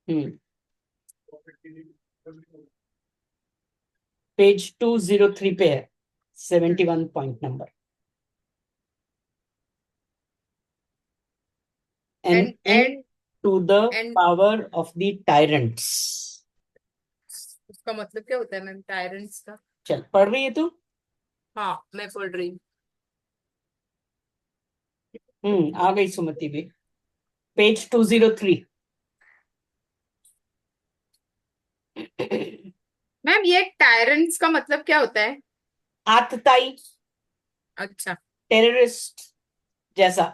हम्म page 203 पे है, 71 point number. An end to the end power of the tyrants. उसका मतलब क्या होता है मैम, टायरेंट्स का? चल, पढ़ रही है तू? हाँ मैं पढ़ रही हूँ। आ गई सुमति भी। पेज 203। मैम ये टायरेंट्स का मतलब क्या होता है? आतताई, अच्छा। टेररिस्ट जैसा।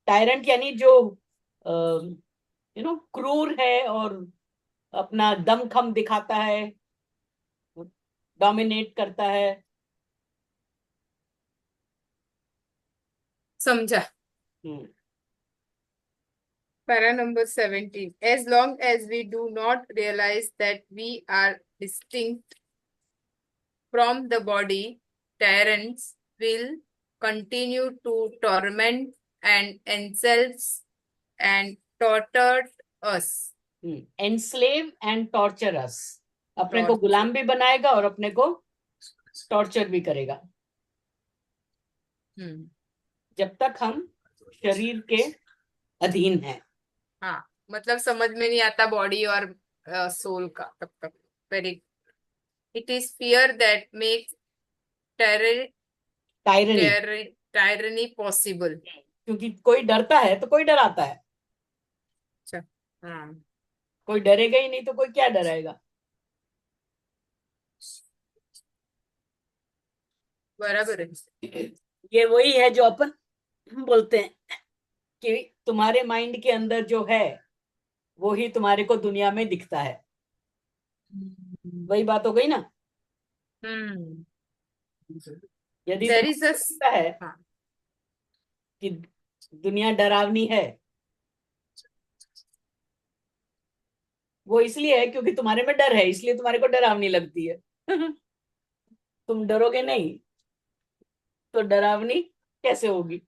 टायरेंट यानी जो क्रूर है और अपना दमखम दिखाता है, डोमिनेट करता है। समझा। हम्म Para number 17. As long as we do not realize that we are distinct from the body, tyrants will continue to torment and enselves and torture us. Enslave and torture us. अपने को Torture. गुलाम भी बनाएगा और अपने को torture भी करेगा, हम्म। जब तक हम शरीर के अधीन हैं। हाँ मतलब समझ में नहीं आता बॉडी और सोल का तब तक। Very. It is fear that makes terror tyranny. Tyranny possible. क्योंकि कोई डरता है तो कोई डराता है। अच्छा। हाँ कोई डरेगा ही नहीं तो कोई क्या डराएगा। बराबर है। ये वही है जो अपन बोलते हैं कि तुम्हारे माइंड के अंदर जो है वो ही तुम्हारे को दुनिया में दिखता है। वही बात हो गई ना। हम्म। यदि देर इज तुम्हें अ। लगता है हाँ। कि दुनिया डरावनी है, वो इसलिए है क्योंकि तुम्हारे में डर है, इसलिए तुम्हारे को डरावनी लगती है। तुम डरोगे नहीं तो डरावनी कैसे होगी।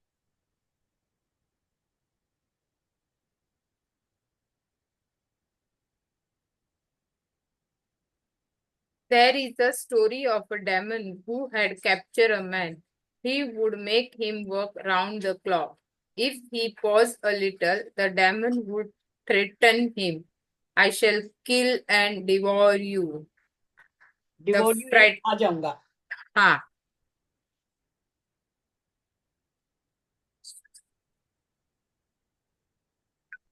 There is a story of a demon who had captured a man. He would make him work round the clock. If he paused a little, the demon would threaten him. I shall kill and devour you. The divorce यानी fright, आ जाऊंगा। हाँ,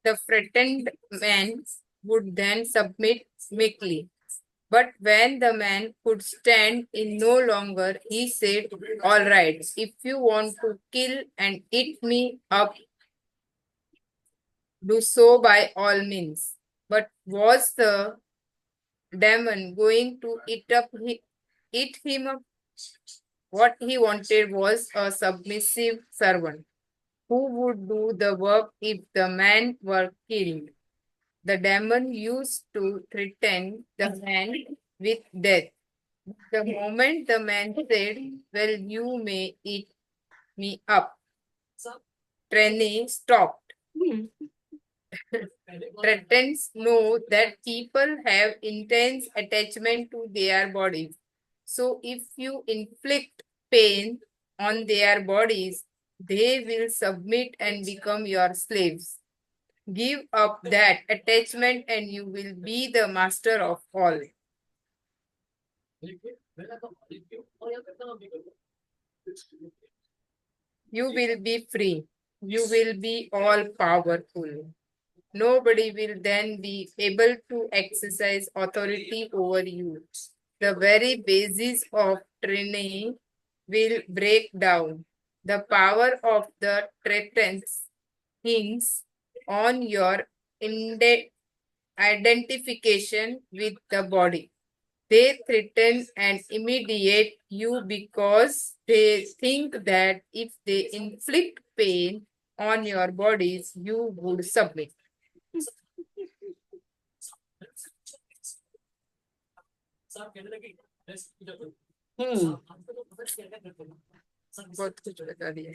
the frightened man would then submit meekly. But when the man could stand in no longer, he said, all right, if you want to kill and eat me up, do so by all means. But was the demon going to eat him up? What he wanted was a submissive servant who would do the work if the man were killed. The demon used to threaten the man with death. The moment the man said, well, you may eat me up, Training stopped. Threatens know that people have intense attachment to their bodies. So if you inflict pain on their bodies, they will submit and become your slaves. Give up that attachment and you will be the master of all. You will be free. You will be all powerful. Nobody will then be able to exercise authority over you. The very basis of tyranny will break down. The power of the tyrants hinges on your identification with the body. They threaten and immediate you because they think that if they inflict pain on your bodies, you would submit. हम्म बहुत कुछ बता दिया।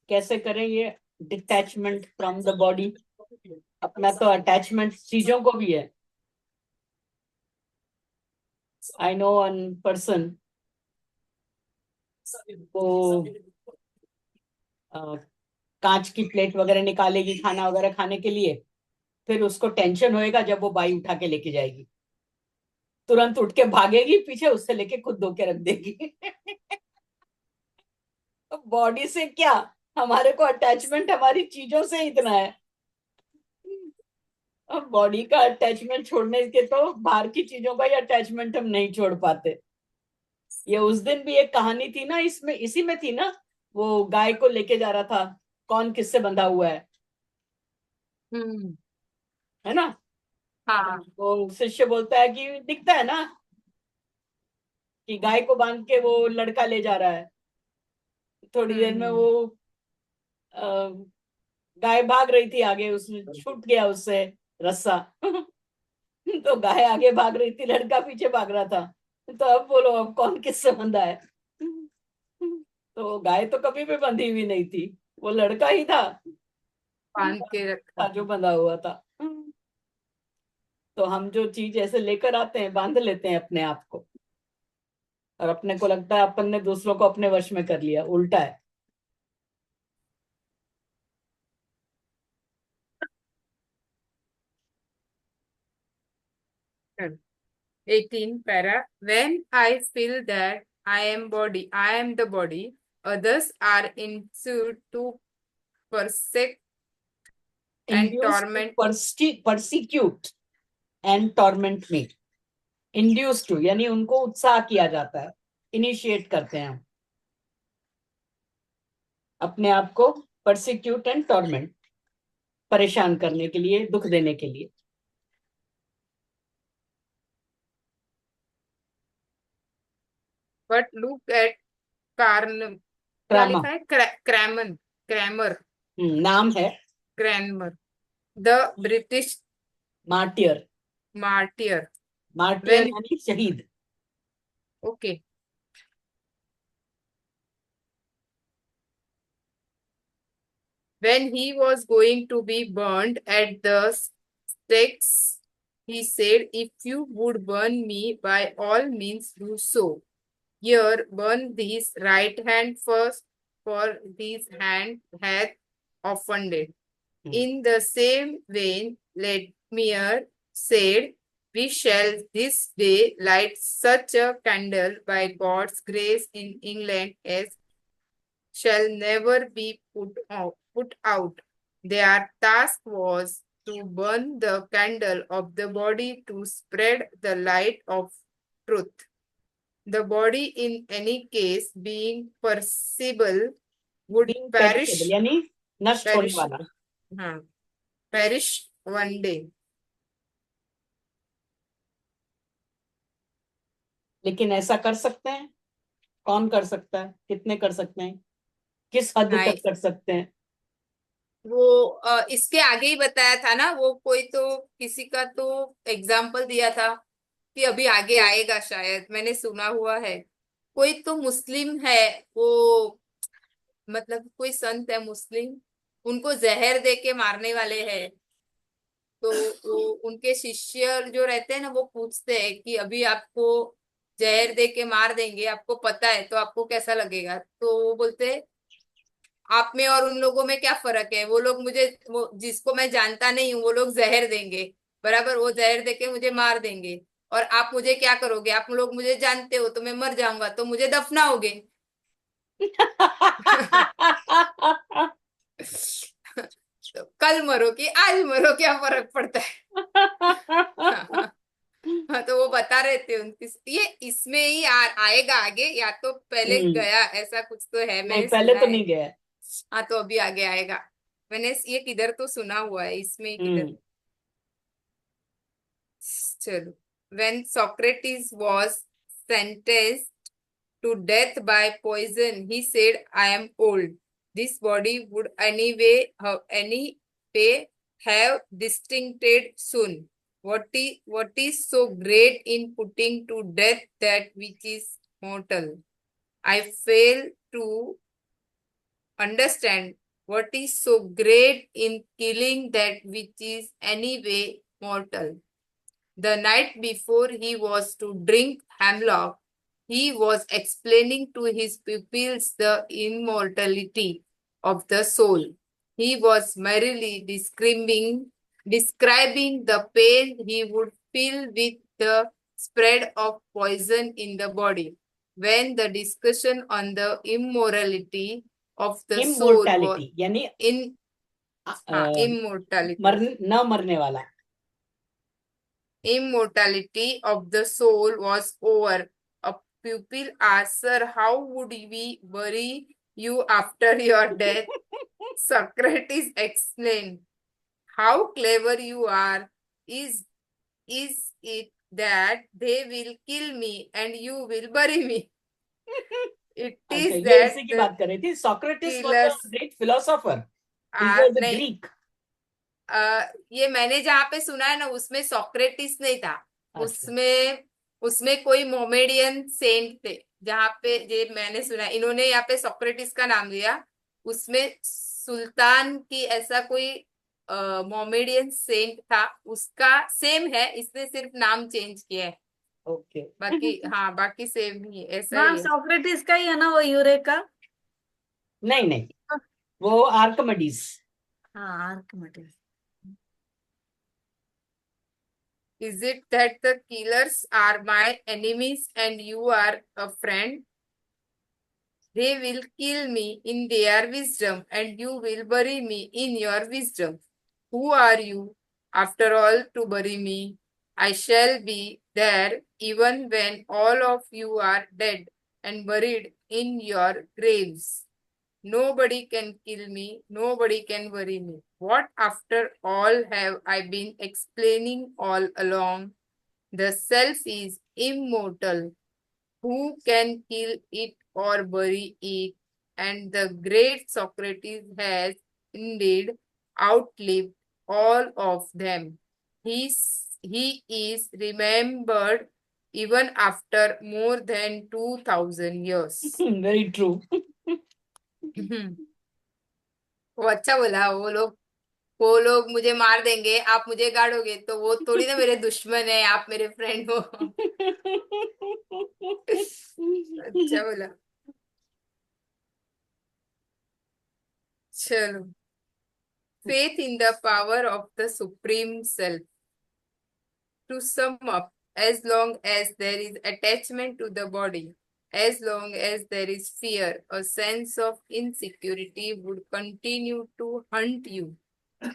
कैसे करें ये detachment from the body. अपना तो attachment चीजों को भी है. आई नो वन पर्सन, वो कांच की प्लेट वगैरह निकालेगी खाना वगैरह खाने के लिए, फिर उसको टेंशन होएगा जब वो बाई उठा के लेके जाएगी, तुरंत उठ के भागेगी पीछे, उससे लेके खुद धो के रख देगी. बॉडी से क्या, हमारे को अटैचमेंट हमारी चीजों से इतना है. अब बॉडी का अटैचमेंट छोड़ने के तो बाहर की चीजों का ही अटैचमेंट हम नहीं छोड़ पाते. ये उस दिन भी एक कहानी थी ना, इसमें इसी में थी ना, वो गाय को लेके जा रहा था, कौन किससे बंधा हुआ हम्म। है ना. हाँ। वो शिष्य बोलता है कि दिखता है ना कि गाय को बांध के वो लड़का ले जा रहा है. थोड़ी देर में हम्म। वो अ, गाय भाग रही थी आगे, उसने छूट गया उससे रस्सा. तो गाय आगे भाग रही थी, लड़का पीछे भाग रहा था. तो अब बोलो, अब कौन किससे बंधा है. तो गाय तो कभी भी बंधी हुई नहीं थी, वो लड़का ही था बांध के रखा। जो बंधा हुआ था. तो हम जो चीज ऐसे लेकर आते हैं, बांध लेते हैं अपने आप को, और अपने को लगता है अपन ने दूसरों को अपने वश में कर लिया. उल्टा है. चलो, 18 para. When I feel that I am the body, others are ensued to persecute and induce to torment. Persecute and torment me. Induce to यानी उनको उत्साह किया जाता है, इनिशिएट करते हैं हम अपने आप को. परसिक्यूट एंड टॉर्मेंट, परेशान करने के लिए, दुख देने के लिए. But look at Karn, क्या ड्रामा. लिखा है? क्रैमन, क्रैमर, नाम है. Cramer, the British martyr. Martyr. Martyr When यानी शहीद. okay, when he was going to be burned at the stakes, he said, "If you would burn me, by all means do so. Here, burn this right hand first, for this hand hath offended." In the same vein, Ledmere said, "We shall this day light such a candle by God's grace in England as shall never be put out. Their task was to burn the candle of the body to spread the light of truth. The body, in any case, being perishable, would being perishable perish, यानी नष्ट होने perish, वाला. हाँ, perish one day. लेकिन ऐसा कर सकते हैं, कौन कर सकता है, कितने कर सकते हैं, किस हद हाँ, तक कर सकते हैं. वो इसके आगे ही बताया था ना, वो कोई तो किसी का तो एग्जाम्पल दिया था कि अभी आगे आएगा, शायद मैंने सुना हुआ है. कोई तो मुस्लिम है, वो मतलब कोई संत है मुस्लिम, उनको जहर दे के मारने वाले हैं. तो वो उनके शिष्य जो रहते हैं ना, वो पूछते हैं कि अभी आपको जहर दे के मार देंगे, आपको पता है, तो आपको कैसा लगेगा? तो वो बोलते हैं, आप में और उन लोगों में क्या फर्क है? वो लोग मुझे, वो जिसको मैं जानता नहीं हूँ, वो लोग जहर देंगे, बराबर, वो जहर देके मुझे मार देंगे. और आप मुझे क्या करोगे? आप लोग मुझे जानते हो, तो मैं मर जाऊंगा, तो मुझे दफनाओगे. तो कल मरो कि आज मरो, क्या फर्क पड़ता है? हाँ, तो वो बता रहे थे उनकी, ये इसमें ही आएगा आगे, या तो पहले हम्म. गया, ऐसा कुछ तो है, नहीं, मैंने पहले सुना तो है. नहीं गया है. हाँ, तो अभी आगे आएगा. मैंने ये किधर तो सुना हुआ है, इसमें ही किधर. हम्म. चलो. When Socrates was sentenced to death by poison, he said, "I am old. This body would anyway have distincted soon. What is so great in putting to death that which is mortal? I fail to understand What is so great in killing that which is anyway mortal? The night before he was to drink hemlock, he was explaining to his pupils the immortality of the soul. He was merrily describing the pain he would feel with the spread of poison in the body. When the discussion on the immorality of the soul was immortality यानी in immortality. न मरने वाला. Immortality of the soul was over. A pupil asked, Sir, how would we bury you after your death? Socrates explained, How clever you are. Is it that they will kill me and you will bury me? It अच्छा, is ये that इसी की the बात कर रही थी. Socrates was a killers great philosopher. He are was a नहीं. Greek. ये मैंने जहाँ पे सुना है ना, उसमें सोक्रेटिस नहीं था. अच्छा. उसमें उसमें कोई मोमेडियन सेंट थे. जहाँ पे ये मैंने सुना है, इन्होंने यहाँ पे सोक्रेटिस का नाम लिया. उसमें सुल्तान की ऐसा कोई मोमेडियन सेंट था, उसका सेम है, इसने सिर्फ नाम चेंज किया है. ओके. बाकी हाँ, बाकी सेम ही है, ऐसा हाँ ही है. सोक्रेटिस का ही है ना वो यूरेका. नहीं नहीं, वो आर्कमिडीज. हाँ Archimedes. Is it that the killers are my enemies and you are a friend? They will kill me in their wisdom and you will bury me in your wisdom. Who are you, after all, to bury me? I shall be there even when all of you are dead and buried in your graves. Nobody can kill me, nobody can bury me. What, after all, have I been explaining all along? The self is immortal. Who can kill it or bury it? And the great Socrates has indeed outlived all of them. He is remembered even after more than 2000 years. Very true. वो अच्छा बोला. वो लोग मुझे मार देंगे, आप मुझे गाड़ोगे, तो वो थोड़ी ना मेरे दुश्मन है, आप मेरे फ्रेंड हो. अच्छा बोला. चलो. Faith in the power of the Supreme Self. To sum up, as long as there is attachment to the body, as long as there is fear, a sense of insecurity would continue to hunt you.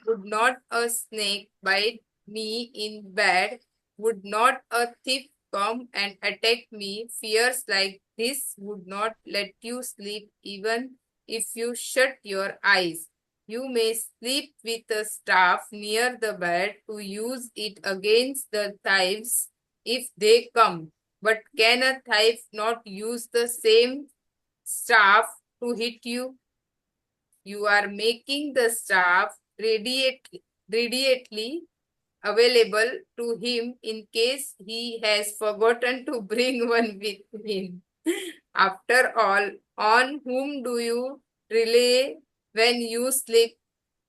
Would not a snake bite me in bed? Would not a thief come and attack me? Fears like this would not let you sleep even if you shut your eyes. You may sleep with a staff near the bed to use it against the thieves if they come. But can a thief not use the same staff to hit you? You are making the staff readily available to him in case he has forgotten to bring one with him. After all, on whom do you rely when you sleep?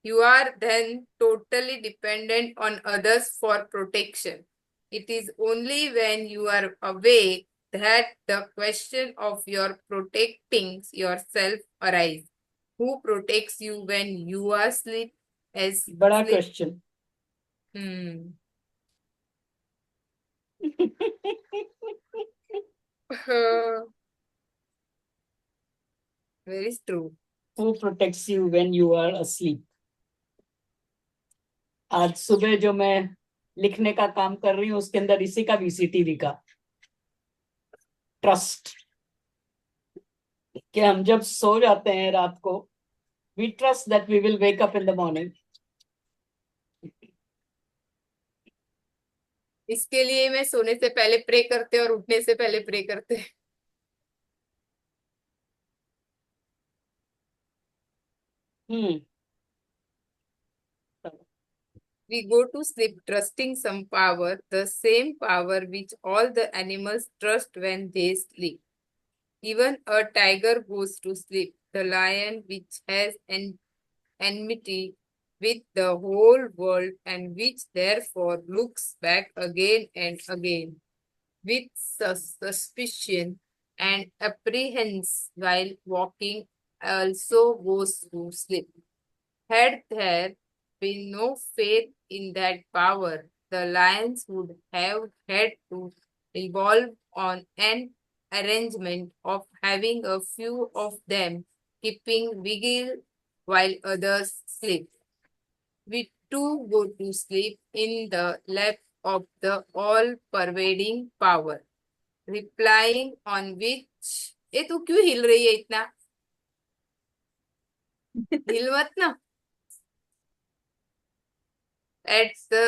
You are then totally dependent on others for protection. It is only when you are awake that the question of your protecting yourself arises. Who protects you when you are asleep? As बड़ा sleep. Question. Very true. Who protects you when you are asleep? आज सुबह जो मैं लिखने का काम कर रही हूँ उसके अंदर इसी का VCT लिखा. ट्रस्ट. कि हम जब सो जाते हैं रात को, we trust that we will wake up in the morning. इसके लिए मैं सोने से पहले प्रे करते और उठने से पहले प्रे करते. We go to sleep trusting some power, the same power which all the animals trust when they sleep. Even a tiger goes to sleep. The lion, which has enmity with the whole world and which therefore looks back again and again with suspicion and apprehends while walking also goes to sleep. Had there been no faith in that power, the lions would have had to revolve on an arrangement of having a few of them keeping vigil while others sleep. We too go to sleep in the lap of the all-pervading power, replying on which ए तू क्यों हिल रही है इतना हिल मत ना at the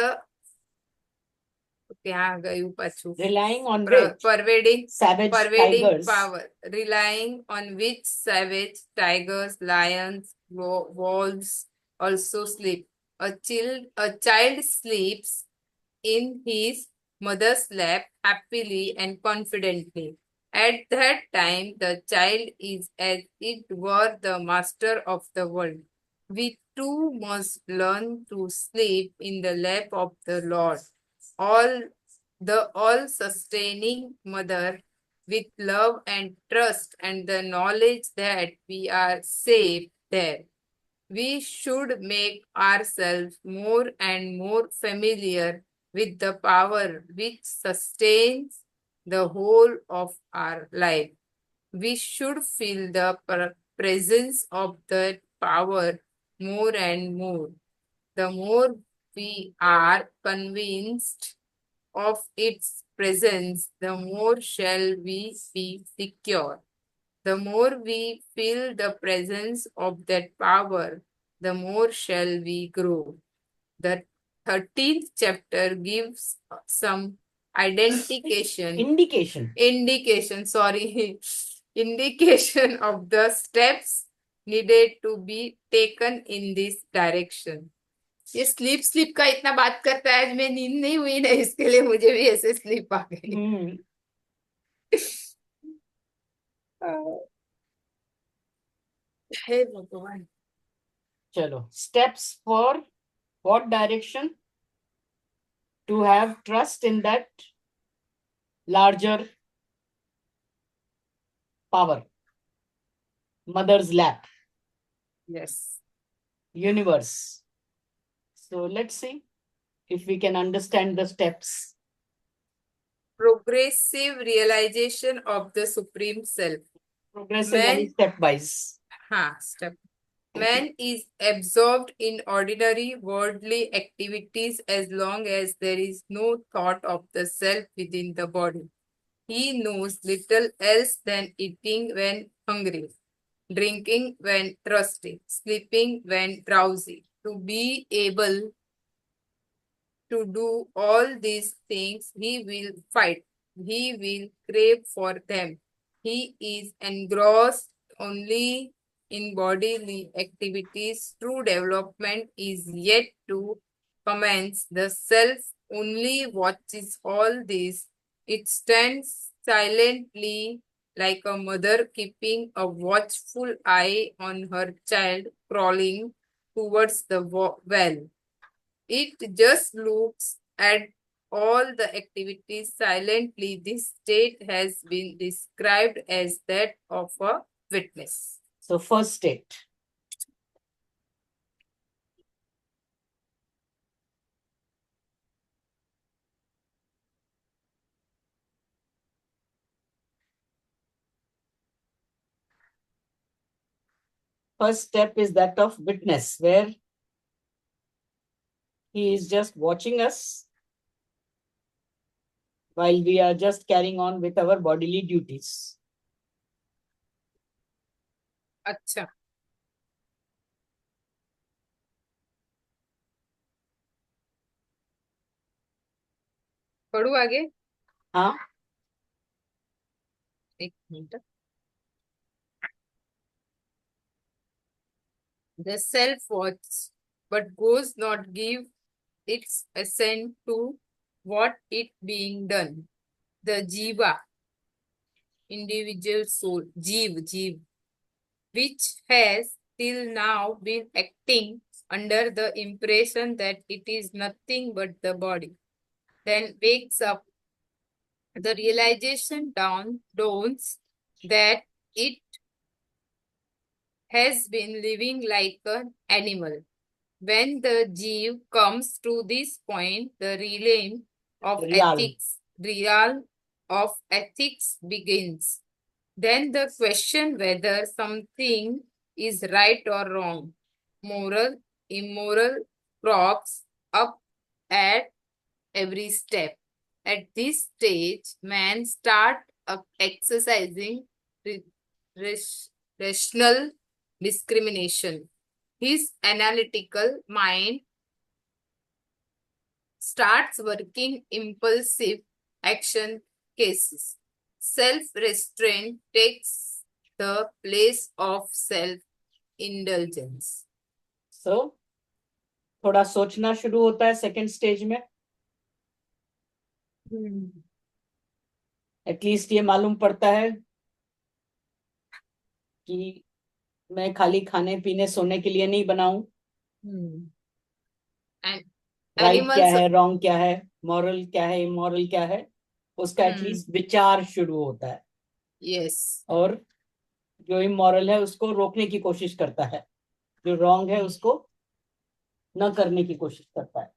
ત્યાં ગયું પાછું Relying on which pervading savage tigers power, relying on which savage tigers, lions, wolves also sleep. A child sleeps in his mother's lap happily and confidently. At that time, the child is as it were the master of the world. We too must learn to sleep in the lap of the Lord, the all-sustaining mother, with love and trust and the knowledge that we are safe there. We should make ourselves more and more familiar with the power which sustains the whole of our life. We should feel the presence of that power more and more. The more we are convinced of its presence, the more shall we be secure. The more we feel the presence of that power, the more shall we grow. The 13th chapter gives some indication of the steps needed to be taken in this direction. ये sleep का इतना बात करता है, आज मैं नींद नहीं हुई ना, इसके लिए मुझे भी ऐसे स्लीप आ गई. हे भगवान. चलो steps for what direction? To have trust in that larger power, mother's lap. Yes. Universe. So let's see if we can understand the steps. Progressive realization of the Supreme Self. Progressive and stepwise. Step. Man is absorbed in ordinary worldly activities as long as there is no thought of the self within the body. He knows little else than eating when hungry, drinking when thirsty, sleeping when drowsy. To be able to do all these things, he will fight. He will crave for them. He is engrossed only in bodily activities. True development is yet to commence. The self only watches all this. It stands silently like a mother keeping a watchful eye on her child crawling towards the well. It just looks at all the activities silently. This state has been described as that of a witness. So first state. First step is that of witness, where he is just watching us while we are just carrying on with our bodily duties. अच्छा. पढ़ू आगे. हाँ. एक minute. The self watches, but goes not give its assent to what it being done. The jiva, individual soul, jeev, which has till now been acting under the impression that it is nothing but the body, then wakes up, the realization dawns that it has been living like an animal. When the Jeev comes to this point, the Real. realm of ethics begins. Then the question whether something is right or wrong, moral, immoral, crops up at every step. At this stage, man start exercising ra- rational discrimination. His analytical mind starts working impulsive action cases. Self-restraint takes the place of self-indulgence. So थोड़ा सोचना शुरू होता है second stage में. At least ये मालूम पड़ता है कि मैं खाली खाने पीने सोने के लिए नहीं बनाऊं. And राइट क्या animals, है, रॉन्ग क्या है, मॉरल क्या है, इमोरल क्या है, उसका एटलीस्ट विचार शुरू होता है. yes, और जो इमोरल है उसको रोकने की कोशिश करता है, जो रॉन्ग है उसको न करने की कोशिश करता है.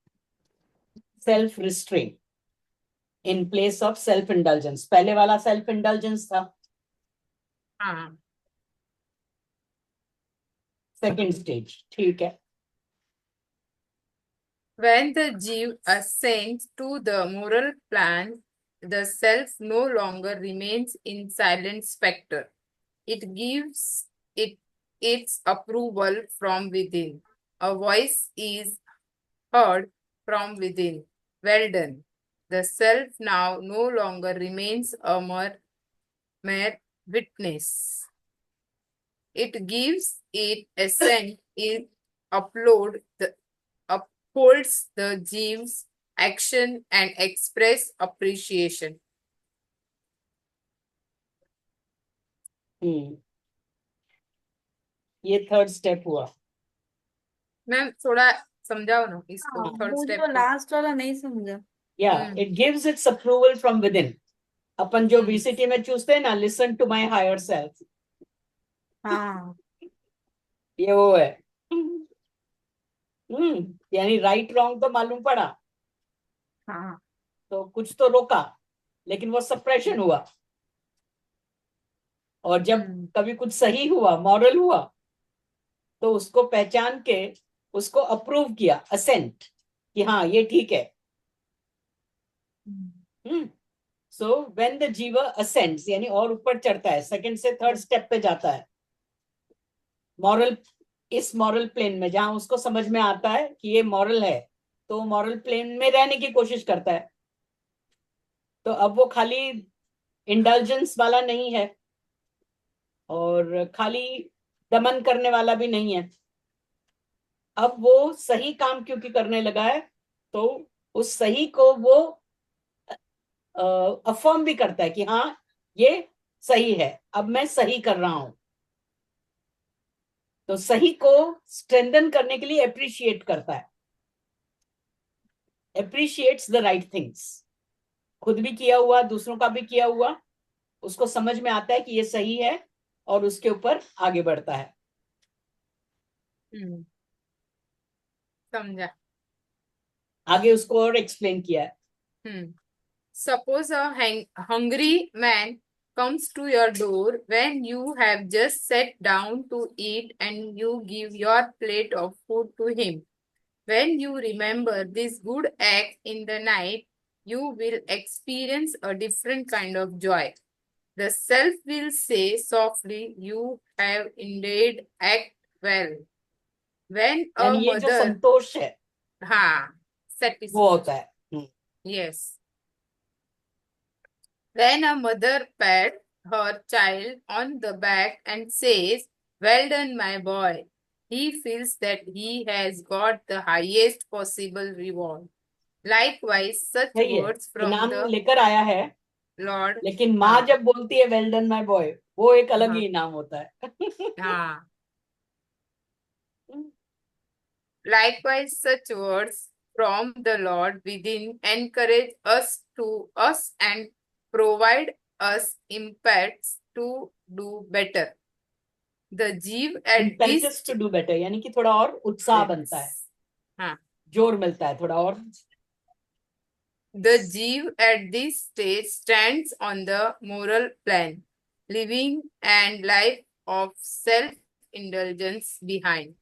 Self restrain in place of self indulgence. पहले वाला सेल्फ इंडल्जेंस था. हाँ. Second stage. ठीक है. When the Jeev ascends to the moral plan, the self no longer remains in silent spectre. It gives it its approval from within. A voice is heard from within. Well done. The self now no longer remains a mere witness. It gives it assent. It upholds the Jeev's action and express appreciation. ये third step हुआ. Ma'am थोड़ा समझाओ ना इसको, हाँ, third वो step जो को. लास्ट वाला नहीं समझा. Yeah it gives its approval from within. अपन जो बीसीटी में चूसते हैं ना, listen to my higher self, हाँ. ये वो है. यानी राइट रॉन्ग तो मालूम पड़ा, हाँ. तो कुछ तो रोका, लेकिन वो सप्रेशन हुआ. और जब कभी कुछ सही हुआ, मॉरल हुआ, तो उसको पहचान के उसको अप्रूव किया, असेंट, कि हाँ ये ठीक है. सो व्हेन द जीवा असेंड्स, यानी और ऊपर चढ़ता है, सेकंड से थर्ड स्टेप पे जाता है, मॉरल, इस मॉरल प्लेन में जहां उसको समझ में आता है कि ये मॉरल है, तो मॉरल प्लेन में रहने की कोशिश करता है. तो अब वो खाली इंडल्जेंस वाला नहीं है और खाली दमन करने वाला भी नहीं है. अब वो सही काम क्योंकि करने लगा है, तो उस सही को वो अफर्म भी करता है कि हाँ ये सही है, अब मैं सही कर रहा हूं. तो सही को स्ट्रेंथन करने के लिए अप्रिशिएट करता है, अप्रिशिएट्स द राइट थिंग्स. खुद भी किया हुआ, दूसरों का भी किया हुआ, उसको समझ में आता है कि ये सही है और उसके ऊपर आगे बढ़ता है. समझा. आगे उसको और एक्सप्लेन किया है. Suppose a hungry man comes to your door when you have just sat down to eat and you give your plate of food to him. When you remember this good act in the night, you will experience a different kind of joy. The self will say softly, you have indeed act well. When a यानी ये जो mother, संतोष है हाँ, वो satisfied. होता है. Yes. When a mother pats her child on the back and says, "Well done, my boy," he feels that he has got the highest possible reward. Likewise, such सही है, words from इनाम the लेकर आया है, Lord. लेकिन माँ हाँ. जब बोलती है वेल डन माय बॉय, वो एक अलग हाँ. ही इनाम होता है. हाँ. Likewise, such words from the Lord within encourage us and provide us impetus to do better. The Jew at this impetus to do better, यानी कि थोड़ा और उत्साह बनता है, हाँ, जोर मिलता है थोड़ा और. the Jew at this stage stands on the moral plan, living and life of self-indulgence behind.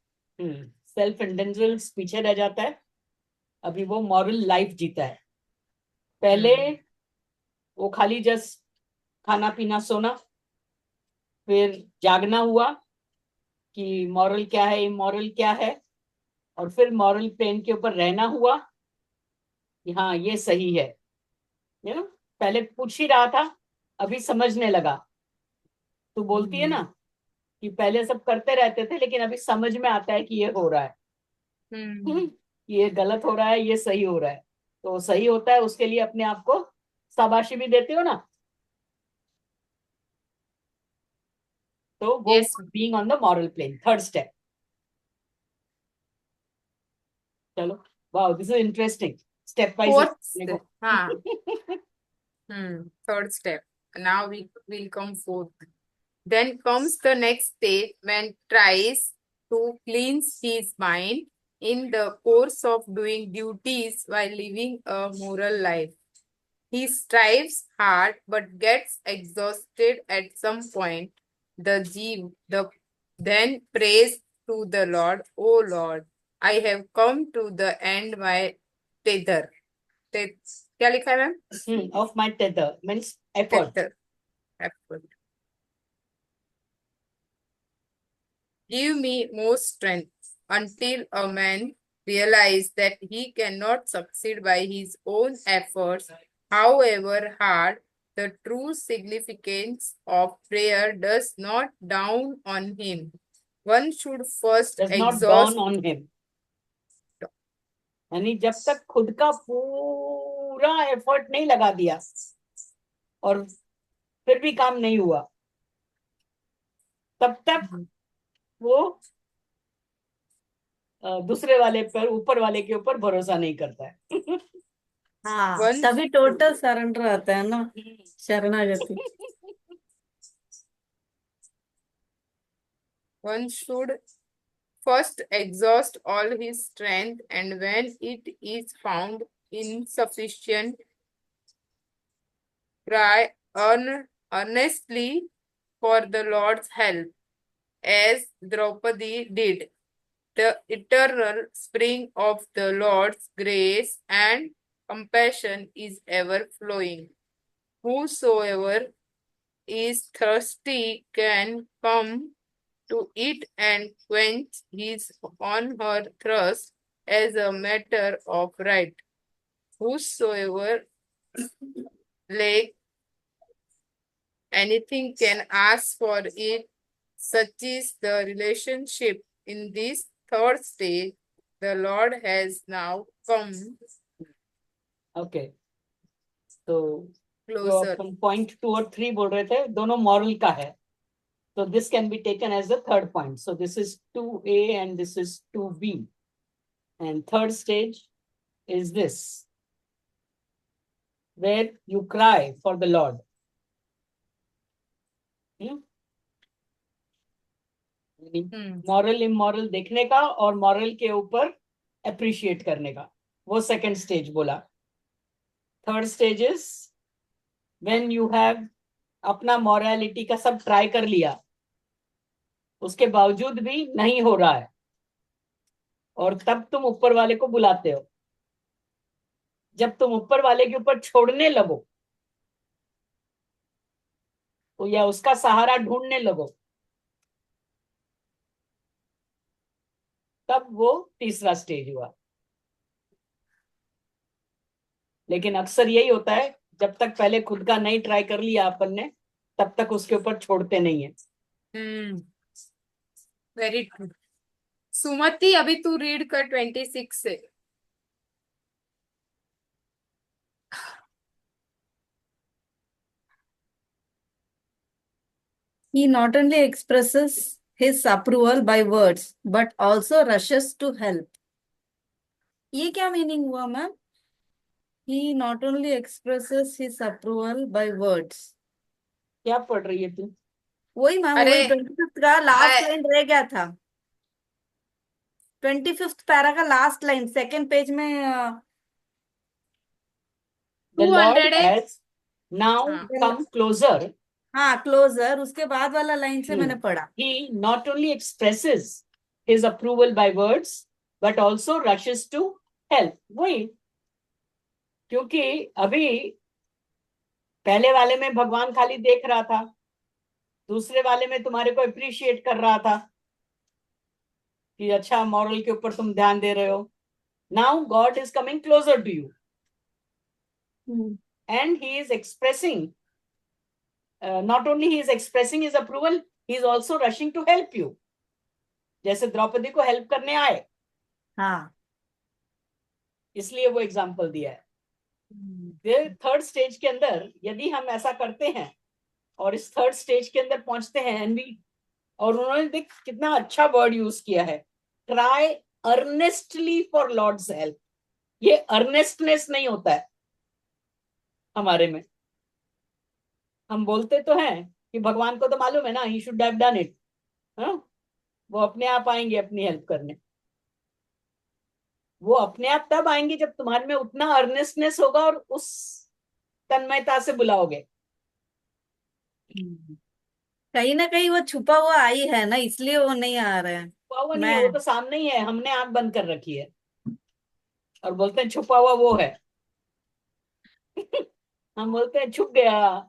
Self indulgence पीछे रह जाता है, अभी वो मॉरल लाइफ जीता है. पहले वो खाली जस्ट खाना पीना सोना, फिर जागना हुआ कि मॉरल क्या है, इमॉरल क्या है, और फिर मॉरल प्लेन के ऊपर रहना हुआ कि हाँ ये सही है. यू नो, पहले पूछ ही रहा था, अभी समझने लगा. तू बोलती है ना कि पहले सब करते रहते थे लेकिन अभी समझ में आता है कि ये हो रहा है, ये गलत हो रहा है, ये सही हो रहा है. तो सही होता है उसके लिए अपने आप को शाबाशी भी देते हो ना. तो वो Yes. Being on the moral plane, third step. चलो, wow, this is interesting. Step wise Fourth देखो. step. हाँ. Third step. Now we will come fourth. Then comes the next stage when tries to cleanse his mind in the course of doing duties while living a moral life. He strives hard but gets exhausted at some point. Then prays to the Lord, "O Lord, I have come to the end my tether." क्या लिखा है ma'am? Of my tether means effort. Tether. Effort. Give me more strength until a man realizes that he cannot succeed by his own efforts, however hard. The true significance of prayer does not dawn on him. One should first does not exhaust. Dawn on him. यानी जब तक खुद का पूरा effort नहीं लगा दिया और फिर भी काम नहीं हुआ, तब तक वो दूसरे वाले पर, ऊपर वाले के ऊपर भरोसा नहीं करता है. हाँ, One तभी टोटल सरेंडर आता है ना, शरणागति. One should first exhaust all his strength, and when it is found insufficient, cry earnestly for the Lord's help, as Draupadi did. The eternal spring of the Lord's grace and compassion is ever flowing. Whosoever is thirsty can come to it and quench his on her thirst as a matter of right. Whosoever lack anything can ask for it. Such is the relationship in this third stage. The Lord has now come okay. तो जो closer. अपन point 2 और 3 बोल रहे थे, दोनों moral का है. So this can be taken as the third point. So this is 2A and this is 2B. And third stage is this, where you cry for the Lord. Moral immoral देखने का और moral के ऊपर appreciate करने का, वो second stage बोला. Third stage is when you have अपना मॉरलिटी का सब ट्राई कर लिया, उसके बावजूद भी नहीं हो रहा है, और तब तुम ऊपर वाले को बुलाते हो. जब तुम ऊपर वाले के ऊपर छोड़ने लगो, तो या उसका सहारा ढूंढने लगो, तब वो तीसरा स्टेज हुआ. लेकिन अक्सर यही होता है, जब तक पहले खुद का नहीं ट्राई कर लिया अपन ने, तब तक उसके ऊपर छोड़ते नहीं है. Very true. सुमति, अभी तू रीड कर 26 से. He not only expresses his approval by words, but also rushes to help. ये क्या मीनिंग हुआ ma'am? He not only expresses his approval by words. क्या पढ़ रही है तू? वही मैम, अरे वही 25th का लास्ट I लाइन रह गया था। 25th पैरा का लास्ट लाइन सेकंड पेज में The Lord 200 है। has now हाँ come closer. हाँ, क्लोजर उसके बाद वाला लाइन से मैंने पढ़ा। He not only expresses his approval by words, but also rushes to help. वही, क्योंकि अभी पहले वाले में भगवान खाली देख रहा था, दूसरे वाले में तुम्हारे को अप्रिशिएट कर रहा था कि अच्छा मॉरल के ऊपर तुम ध्यान दे रहे हो. Now God is coming closer to you and he is expressing, not only he is expressing his approval, he is also rushing to help you. जैसे द्रौपदी को हेल्प करने आए, हाँ। इसलिए वो एग्जाम्पल दिया है. थर्ड स्टेज के अंदर यदि हम ऐसा करते हैं और इस थर्ड स्टेज के अंदर पहुंचते हैं एंड वी, और उन्होंने देख कितना अच्छा वर्ड यूज किया है, try earnestly for Lord's help. ये अर्नेस्टनेस नहीं होता है हमारे में. हम बोलते तो हैं कि भगवान को तो मालूम है ना, he should have done it, वो अपने आप आएंगे अपनी हेल्प करने. वो अपने आप तब आएंगे जब तुम्हारे में उतना अर्नेस्टनेस होगा और उस तन्मयता से बुलाओगे. कहीं ना कहीं वो छुपा हुआ आई है ना, इसलिए वो नहीं आ रहे हैं। छुपा हुआ नहीं है, मैं वो तो सामने ही है, हमने आंख बंद कर रखी है और बोलते हैं छुपा हुआ वो है. हम बोलते हैं छुप गया.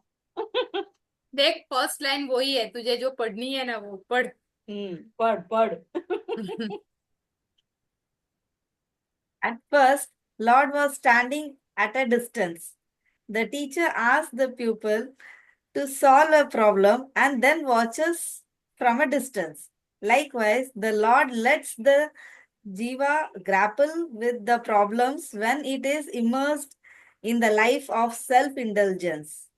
देख फर्स्ट लाइन वही है, तुझे जो पढ़नी है ना वो पढ़। पढ़ पढ़. At first, Lord was standing at a distance. The teacher asked the pupil to solve a problem and then watches from a distance. Likewise, the Lord lets the Jiva grapple with the problems when it is immersed in the life of self-indulgence.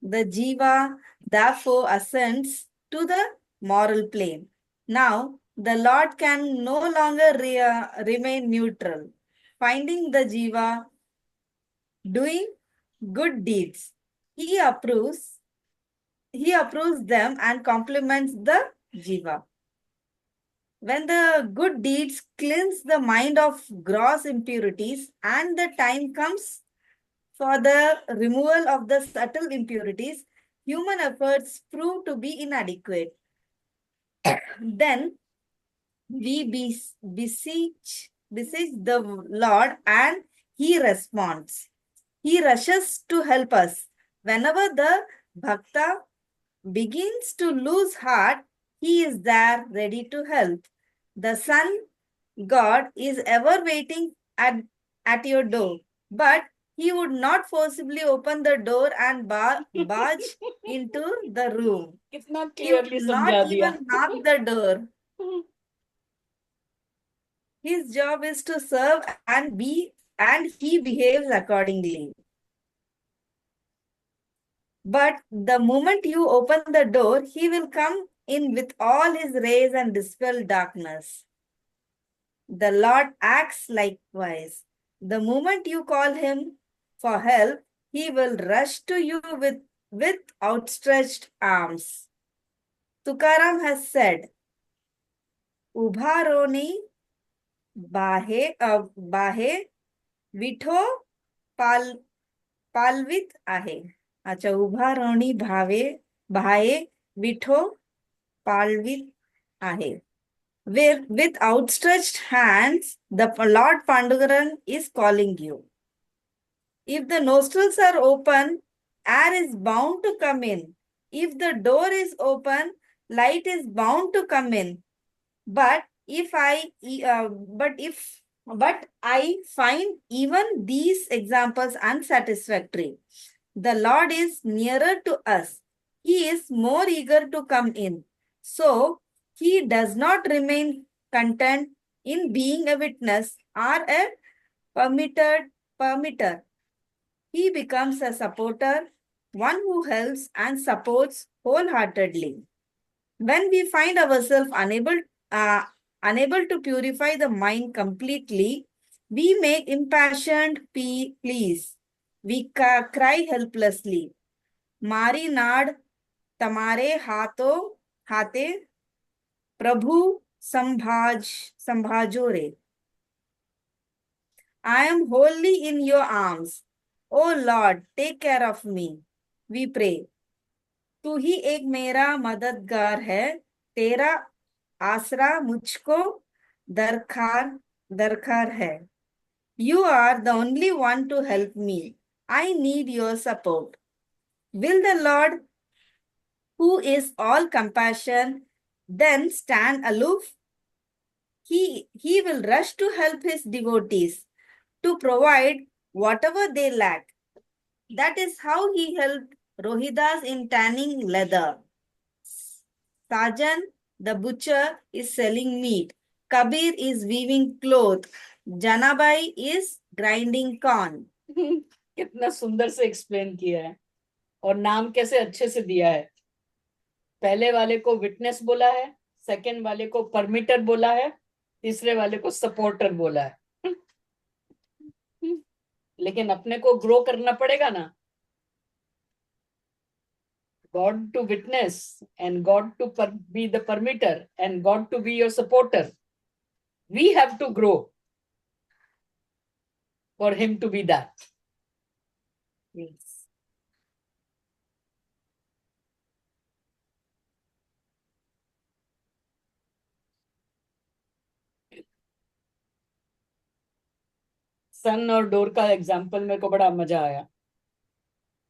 The Jiva therefore ascends to the moral plane. Now, the Lord can no longer remain neutral, finding the Jiva doing good deeds. He approves them and compliments the Jiva. When the good deeds cleanse the mind of gross impurities and the time comes for the removal of the subtle impurities, human efforts prove to be inadequate. Then we beseech the Lord and he responds. He rushes to help us. Whenever the bhakta begins to lose heart, he is there ready to help. The Sun God is ever waiting at your door, but he would not forcibly open the door and barge into the room. कितना He would clearly not समझा दिया. even knock the door. His job is to serve and he behaves accordingly. But the moment you open the door, he will come in with all his rays and dispel darkness. The Lord acts likewise. The moment you call him for help, he will rush to you with outstretched arms. Tukaram has said, Ubharoni बाहे विठो पालवित आहे. अच्छा, उभारणी बाहे विठो पालवित आहे. With outstretched hands, the Lord Panduran is calling you. If the nostrils are open, air is bound to come in. If the door is open, light is bound to come in. But I find even these examples unsatisfactory. The Lord is nearer to us. He is more eager to come in. So he does not remain content in being a witness or a permitter. He becomes a supporter, one who helps and supports wholeheartedly. When we find ourselves unable to purify the mind completely, We make impassioned pleas. We cry helplessly. मारी नाड़ तमारे हाथों हाथे प्रभु संभाजो रे. I am wholly in your arms. Oh Lord, take care of me. We pray. तू ही एक मेरा मददगार है. तेरा आसरा मुझको दरकार दरकार है. You are the only one to help me. I need your support. Will the Lord, who is all compassion, then stand aloof? He will rush to help his devotees to provide whatever they lack. That is how he helped Rohidas in tanning leather. Sajan, the butcher, is selling meat. Kabir is weaving cloth. Janabai is grinding corn. कितना सुंदर से explain किया है और नाम कैसे अच्छे से दिया है. पहले वाले को विटनेस बोला है, सेकंड वाले को परमिटर बोला है, तीसरे वाले को सपोर्टर बोला है. लेकिन अपने को ग्रो करना पड़ेगा ना. God to witness and God to be the permitter and God to be your supporter. We have to grow for him to be that. Yes. सन और डोर का एग्जाम्पल मेरे को बड़ा मजा आया.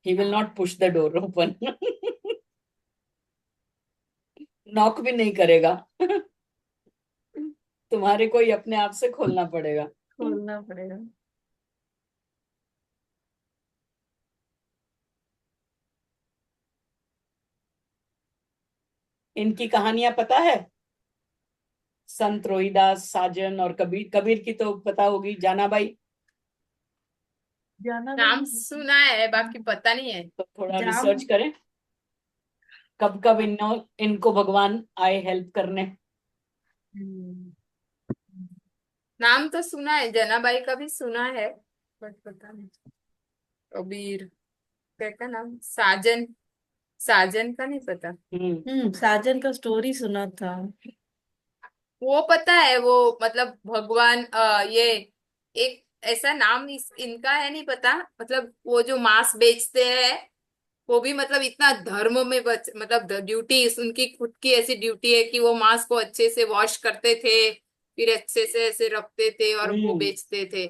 He will not push the door open. Knock भी नहीं करेगा. तुम्हारे को ही अपने आप से खोलना पड़ेगा. खोलना पड़ेगा. इनकी कहानियां पता है? संत रोहिदास, साजन और कबीर. कबीर की तो पता होगी. जानाबाई नाम सुना है, बाकी पता नहीं है. तो थोड़ा रिसर्च करें. कब कब इनको भगवान आए हेल्प करने. नाम तो सुना है, जनाबाई का भी सुना है, बट पता नहीं. कबीर क्या नाम, साजन, साजन का नहीं पता. साजन का स्टोरी सुना था. वो पता है, वो मतलब भगवान ये एक ऐसा नाम इनका है, नहीं पता. मतलब वो जो मांस बेचते हैं, वो भी मतलब इतना धर्म में मतलब ड्यूटी, उनकी खुद की ऐसी ड्यूटी है कि वो मांस को अच्छे से वॉश करते थे, फिर अच्छे से ऐसे रखते थे और वो बेचते थे.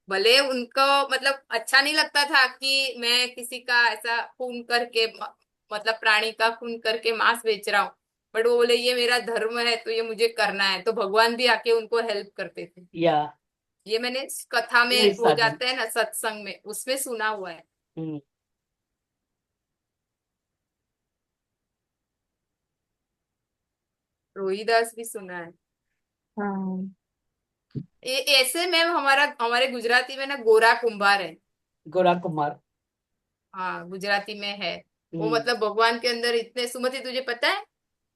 भले उनको मतलब अच्छा नहीं लगता था कि मैं किसी का ऐसा खून करके, मतलब प्राणी का खून करके मांस बेच रहा हूँ, बट वो बोले ये मेरा धर्म है तो ये मुझे करना है. तो भगवान भी आके उनको हेल्प करते थे. या ये मैंने कथा में हो जाता है ना, सत्संग में, उसमें सुना हुआ है. रोहिदास भी सुना है. हाँ. ऐसे में हमारे गुजराती में ना गोरा कुंभार है. गोरा कुमार. हाँ, गुजराती में है. वो मतलब भगवान के अंदर इतने, सुमति तुझे पता है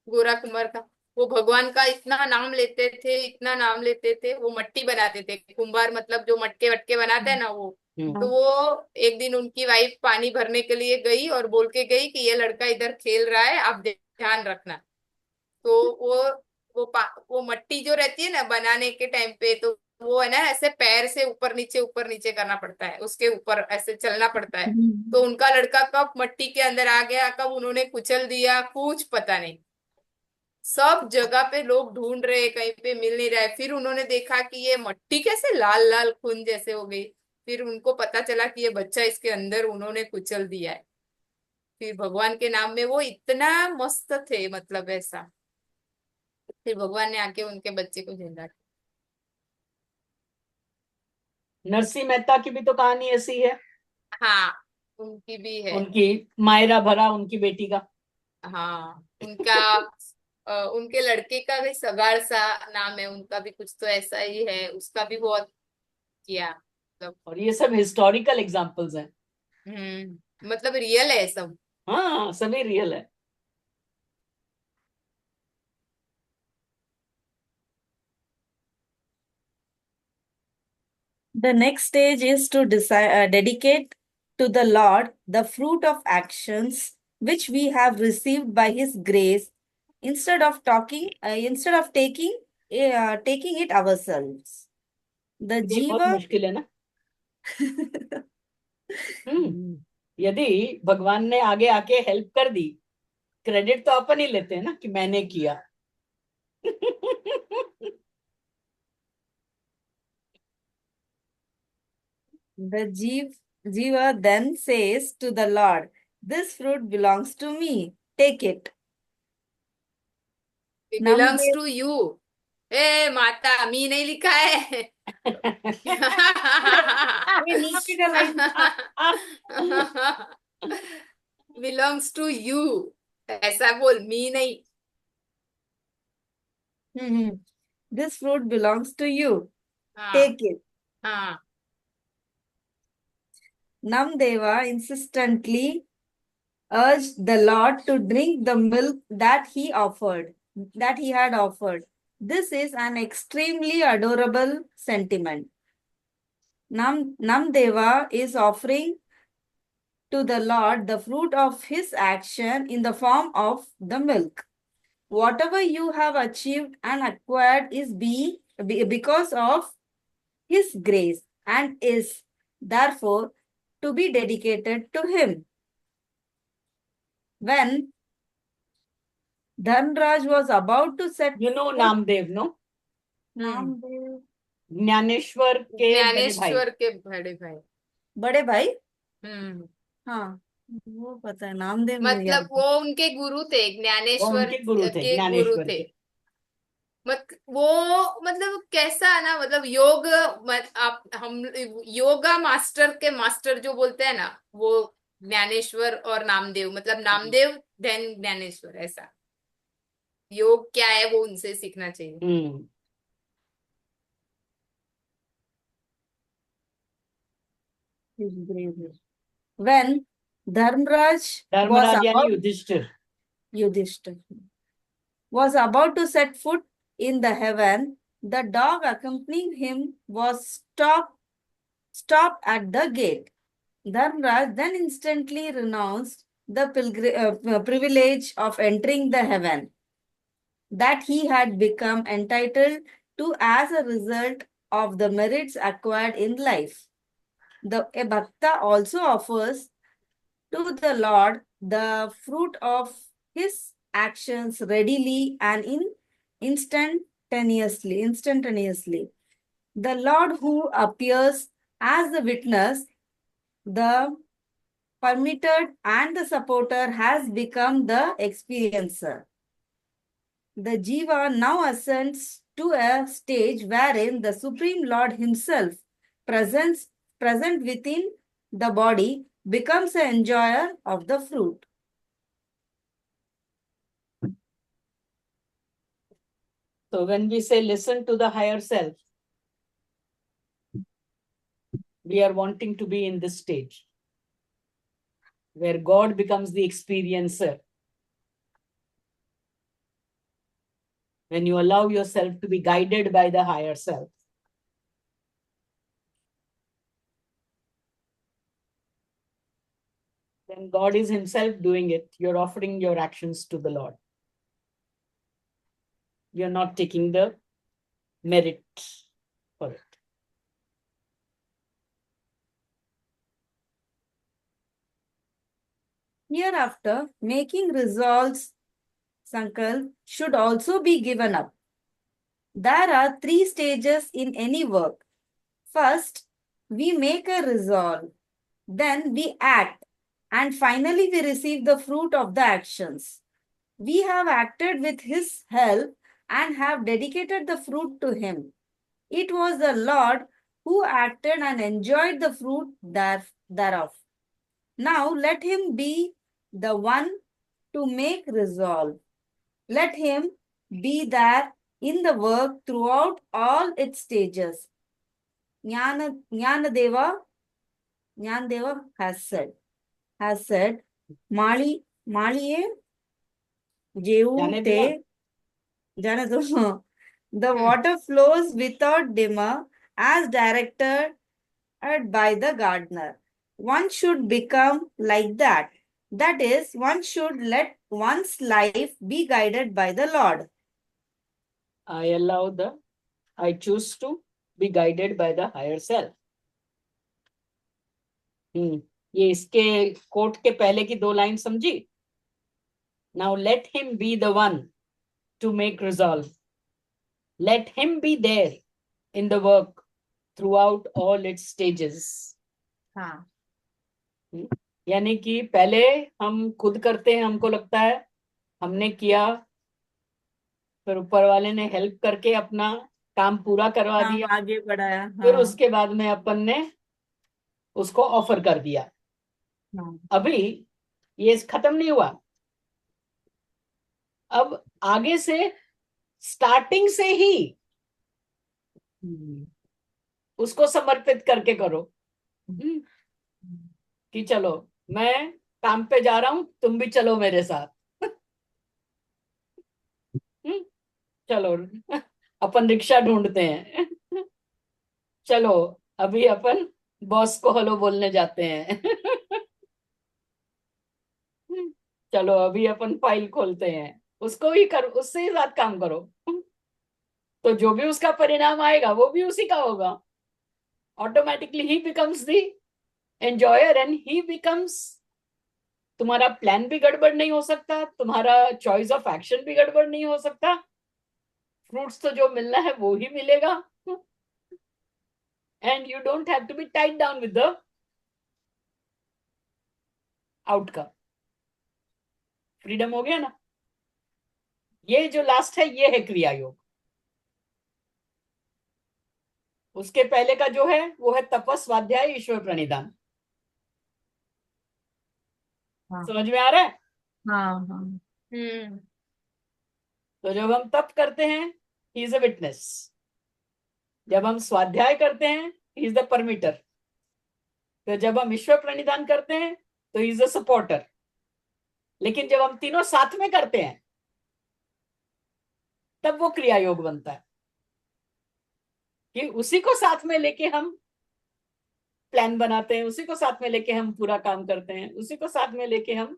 गोरा कुमार का? वो भगवान का इतना नाम लेते थे, इतना नाम लेते थे. वो मट्टी बनाते थे, कुंभार मतलब जो मटके वटके बनाते हैं ना वो. तो वो एक दिन उनकी वाइफ पानी भरने के लिए गई और बोल के गई कि ये लड़का इधर खेल रहा है, आप ध्यान रखना. तो वो मट्टी जो रहती है ना बनाने के टाइम पे, तो वो है ना ऐसे पैर से ऊपर नीचे करना पड़ता है, उसके ऊपर ऐसे चलना पड़ता है. तो उनका लड़का कब मट्टी के अंदर आ गया, कब उन्होंने कुचल दिया, कुछ पता नहीं. सब जगह पे लोग ढूंढ रहे, कहीं पे मिल नहीं रहा है. फिर उन्होंने देखा कि ये मट्टी कैसे लाल लाल खून जैसे हो गई. फिर उनको पता चला कि ये बच्चा इसके अंदर उन्होंने कुचल दिया है. फिर भगवान के नाम में वो इतना मस्त थे, मतलब ऐसा. फिर भगवान ने आके उनके बच्चे को जिंदा किया. नरसिंह मेहता की भी तो कहानी ऐसी है. हाँ, उनकी भी है. उनकी मायरा भरा, उनकी बेटी का. हाँ, उनका उनके लड़के का भी सगाड़ सा नाम है, उनका भी कुछ तो ऐसा ही है, उसका भी बहुत किया मतलब. और ये सब हिस्टोरिकल एग्जांपल्स हैं. मतलब रियल है सब. हाँ, सभी रियल है. The next stage is to dedicate to the Lord the fruit of actions which we have received by His grace, instead of taking it ourselves. The ये बहुत Jiva. मुश्किल है ना। यदि भगवान ने आगे आके हेल्प कर दी, क्रेडिट तो अपन ही लेते हैं ना कि मैंने किया। The Jiva then says to the Lord, "This fruit belongs to me. Take it." It belongs Namdev. to you. ए माता, मी नहीं लिखा है। ये नीचे का लाइन। belongs to you, ऐसा बोल, मी नहीं। This fruit belongs to you. हाँ Take it. हाँ Namdeva insistently urged the Lord to drink the milk that he had offered. This is an extremely adorable sentiment. Namdeva is offering to the Lord the fruit of his action in the form of the milk. Whatever you have achieved and acquired is because of his grace and is therefore to be dedicated to him. When Dhanraj was about to set You know foot. Namdev, no? Namdev Dnyaneshwar के बड़े भाई। ज्ञानेश्वर के बड़े भाई। बड़े भाई। हाँ, वो पता है, नामदेव नहीं मतलब याद। वो उनके गुरु थे, वो ज्ञानेश्वर उनके गुरु थे, के गुरु ज्ञानेश्वर थे। के। वो मतलब कैसा है ना, मतलब योग, आप हम योगा मास्टर के मास्टर जो बोलते हैं ना, वो ज्ञानेश्वर और नामदेव, मतलब नामदेव देन ज्ञानेश्वर, ऐसा। योग क्या है वो उनसे सीखना चाहिए। When Dharmraj धर्मराज यानी Yudhishthir. Yudhishthir was about to set foot in the heaven, the dog accompanying him was stopped at the gate. Dharmraj then instantly renounced the privilege of entering the heaven that he had become entitled to as a result of the merits acquired in life. A bhakta also offers to the Lord the fruit of his actions readily and instantaneously. The Lord who appears as the witness, the permitted, and the supporter has become the experiencer. The Jiva now ascends to a stage wherein the Supreme Lord himself, present within the body, becomes an enjoyer of the fruit. So when we say listen to the higher self, we are wanting to be in this stage where God becomes the experiencer. When you allow yourself to be guided by the higher self. Then God is himself doing it. You're offering your actions to the Lord. You're not taking the merit for it. Hereafter, making resolves, Sankalp, should also be given up. There are 3 stages in any work. First, we make a resolve. Then we act. And finally, we receive the fruit of the actions. We have acted with his help and have dedicated the fruit to him. It was the Lord who acted and enjoyed the fruit thereof. Now let him be the one to make resolve. Let him be there in the work throughout all its stages. Jnanadeva has said, Maliye Jeu te Janado. The water flows without dimmer as directed by the gardener. One should become like that. That is, one should let one's life be guided by the Lord. I choose to be guided by the higher self. ये इसके coat के पहले की 2 line समझी? Now let him be the one to make resolve. Let him be there in the work throughout all its stages. हाँ. यानी कि पहले हम खुद करते हैं, हमको लगता है हमने किया, फिर ऊपर वाले ने हेल्प करके अपना काम पूरा करवा काम दिया, आगे बढ़ाया. फिर हाँ. उसके बाद में अपन ने उसको ऑफर कर दिया. हाँ. अभी ये खत्म नहीं हुआ, अब आगे से स्टार्टिंग से ही उसको समर्पित करके करो कि चलो मैं काम पे जा रहा हूं, तुम भी चलो मेरे साथ. चलो अपन रिक्शा ढूंढते हैं. चलो अभी अपन बॉस को हेलो बोलने जाते हैं. चलो अभी अपन फाइल खोलते हैं, उसको ही कर, उससे ही साथ काम करो. तो जो भी उसका परिणाम आएगा वो भी उसी का होगा. Automatically he becomes the enjoyer and he becomes. तुम्हारा प्लान भी गड़बड़ नहीं हो सकता, तुम्हारा चॉइस ऑफ एक्शन भी गड़बड़ नहीं हो सकता. फ्रूट्स तो जो मिलना है वो ही मिलेगा. And you don't have to be tied down with the outcome. Freedom हो गया ना. ये जो लास्ट है ये है क्रिया योग. उसके पहले का जो है वो है तपस, स्वाध्याय, ईश्वर प्रणिधान. हाँ. समझ में आ रहा है? हाँ. हाँ. तो जब हम तप करते हैं ही इज अ विटनेस. जब हम स्वाध्याय करते हैं ही इज द परमिटर. तो जब हम ईश्वर प्रणिधान करते हैं तो ही इज अ सपोर्टर. लेकिन जब हम तीनों साथ में करते हैं तब वो क्रिया योग बनता है कि उसी को साथ में लेके हम प्लान बनाते हैं, उसी को साथ में लेके हम पूरा काम करते हैं, उसी को साथ में लेके हम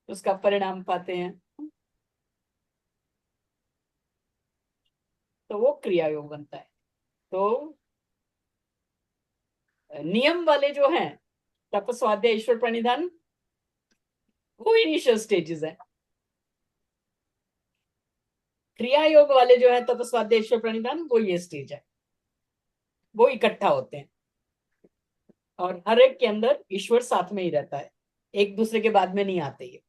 उसका परिणाम पाते हैं. तो वो क्रिया योग बनता है. तो नियम वाले जो हैं तप, स्वाध्याय, ईश्वर प्रणिधान, वो इनिशियल स्टेजेस है. क्रिया योग वाले जो है तप, स्वाध्याय, ईश्वर प्रणिधान, वो ये स्टेज है. वो इकट्ठा होते हैं और हर एक के अंदर ईश्वर साथ में ही रहता है, एक दूसरे के बाद में नहीं आते ये.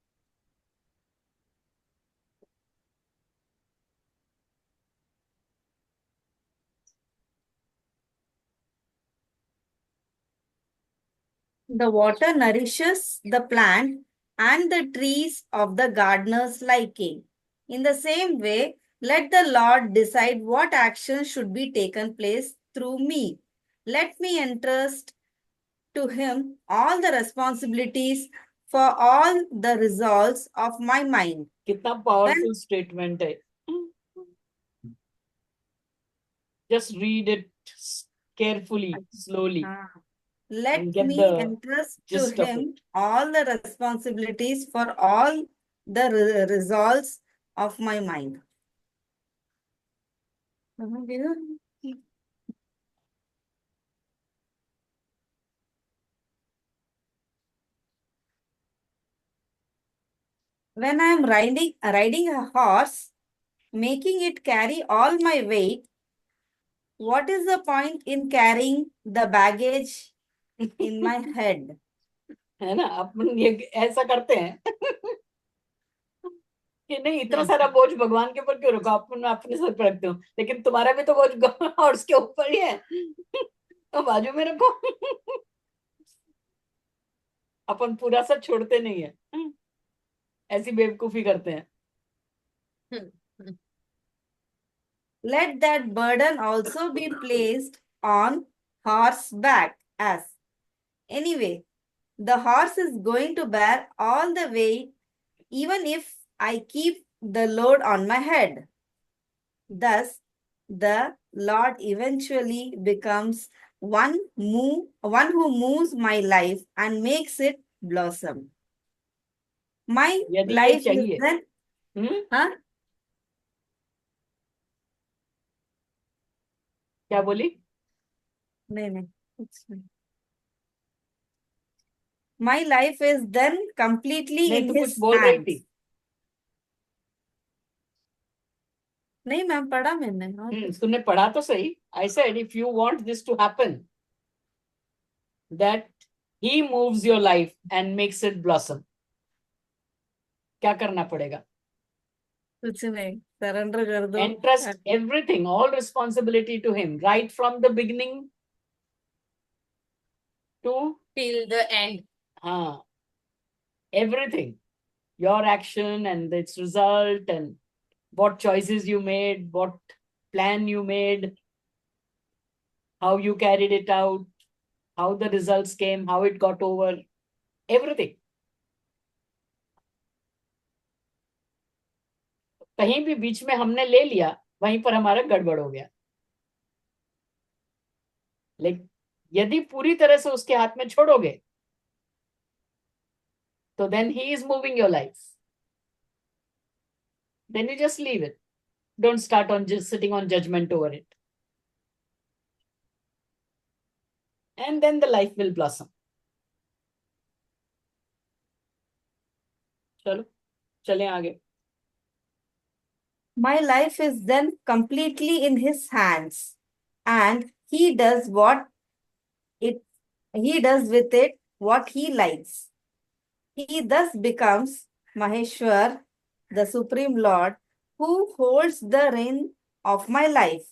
The water nourishes the plant and the trees of the gardener's liking. In the same way, let the Lord decide what action should be taken place through me. Let me entrust to him all the responsibilities for all the results of my mind. कितना powerful statement है. Just read it carefully, slowly. Let and get me the entrust to gist of him it. all the responsibilities for all the results of my mind. When I am riding a horse, making it carry all my weight, what is the point in carrying the baggage in my head? है ना, अपन ये ऐसा करते हैं कि नहीं इतना सारा बोझ भगवान के ऊपर क्यों रखो, अपन अपने सर पर रखते हो, लेकिन तुम्हारा भी तो बोझ और उसके ऊपर ही है. तो बाजू में रखो. अपन पूरा सा छोड़ते नहीं है, ऐसी बेवकूफी करते हैं. Let that burden also be placed on horseback as. Anyway, the horse is going to bear all the weight even if I keep the load on my head. Thus, the Lord eventually becomes one who moves my life and makes it blossom. My यदि ये life is चाहिए, then, huh? क्या बोली? नहीं, कुछ नहीं. My life is then completely नहीं, in तू कुछ his बोल रही hands. थी. नहीं मैम, पढ़ा मैंने. तुमने पढ़ा तो सही. I said if you want this to happen, that he moves your life and makes it blossom. क्या करना पड़ेगा? कुछ नहीं, सरेंडर कर दो. Entrust everything, all responsibility to him, right from the beginning to Till the end. Everything, your action and its result, and what choices you made, what plan you made, how you carried it out, how the results came, how it got over, everything. कहीं भी बीच में हमने ले लिया, वहीं पर हमारा गड़बड़ हो गया. लेकिन यदि पूरी तरह से उसके हाथ में छोड़ोगे, तो then he is moving your life. Then you just leave it. Don't start on just sitting on judgment over it. And then the life will blossom. चलो, चलें आगे. My life is then completely in his hands, and he does with it what he likes. He thus becomes Maheshwar, the Supreme Lord, who holds the reign of my life.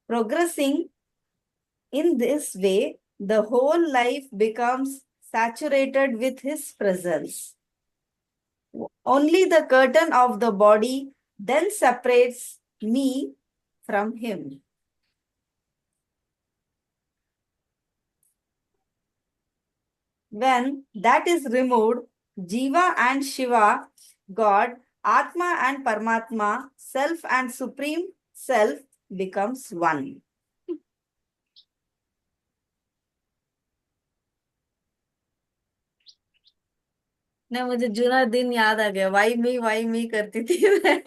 Progressing in this way, the whole life becomes saturated with his presence. Only the curtain of the body then separates me from him. When that is removed, Jiva and Shiva, God, Atma and Paramatma, Self and Supreme Self becomes one. ना मुझे जुना दिन याद आ गया. Why me करती थी मैं.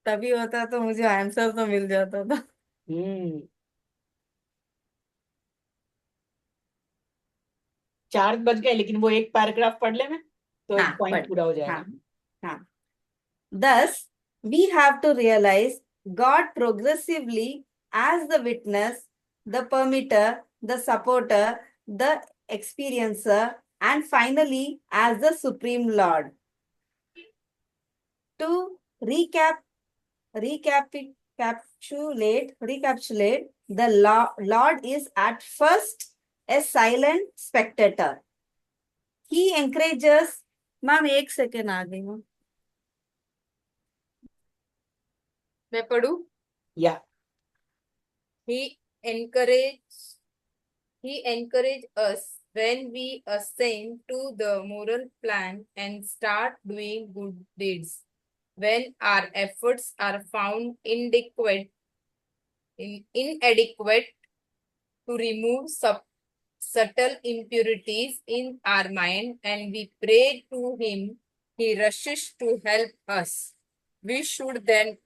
तभी होता तो मुझे आंसर तो मिल जाता था. 4 बज गए, लेकिन वो एक पैराग्राफ पढ़ ले में, तो एक पॉइंट पूरा हो जाएगा. हाँ. Thus, we have to realize God progressively as the witness, the permitter, the supporter, the experiencer, and finally as the Supreme Lord. To recapitulate, the Lord is at first a silent spectator. He encourages. Ma'am, 1 second आ गई हूँ. मैं पढ़ू? Yeah. He encourage us when we ascend to the moral plan and start doing good deeds. When our efforts are found inadequate to remove subtle impurities in our mind, and we pray to him, he rushes to help us. We should then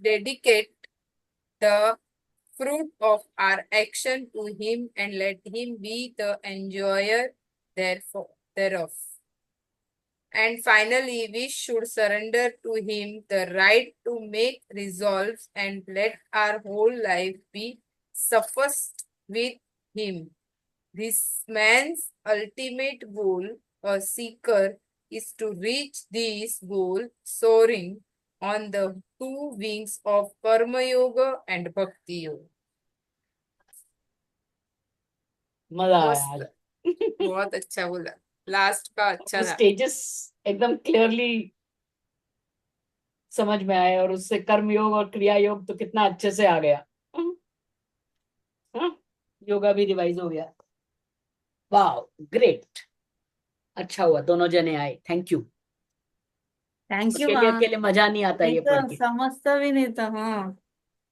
dedicate the fruit of our action to him and let him be the enjoyer thereof. And finally, we should surrender to him the right to make resolves and let our whole life be suffused with him. This man's ultimate goal, a seeker, is to reach this goal soaring on the 2 wings of Karma Yoga and Bhakti Yoga. मजा आया. बहुत अच्छा बोला. Last का अच्छा था. Stages एकदम clearly समझ में आए, और उससे कर्म योग और क्रिया योग तो कितना अच्छे से आ गया. योगा भी रिवाइज हो गया. वाह, ग्रेट. अच्छा हुआ दोनों जने आए. Thank you. थैंक यू अकेले हाँ। अकेले मजा नहीं आता नहीं ये पढ़ तो के। समझता भी नहीं था हाँ।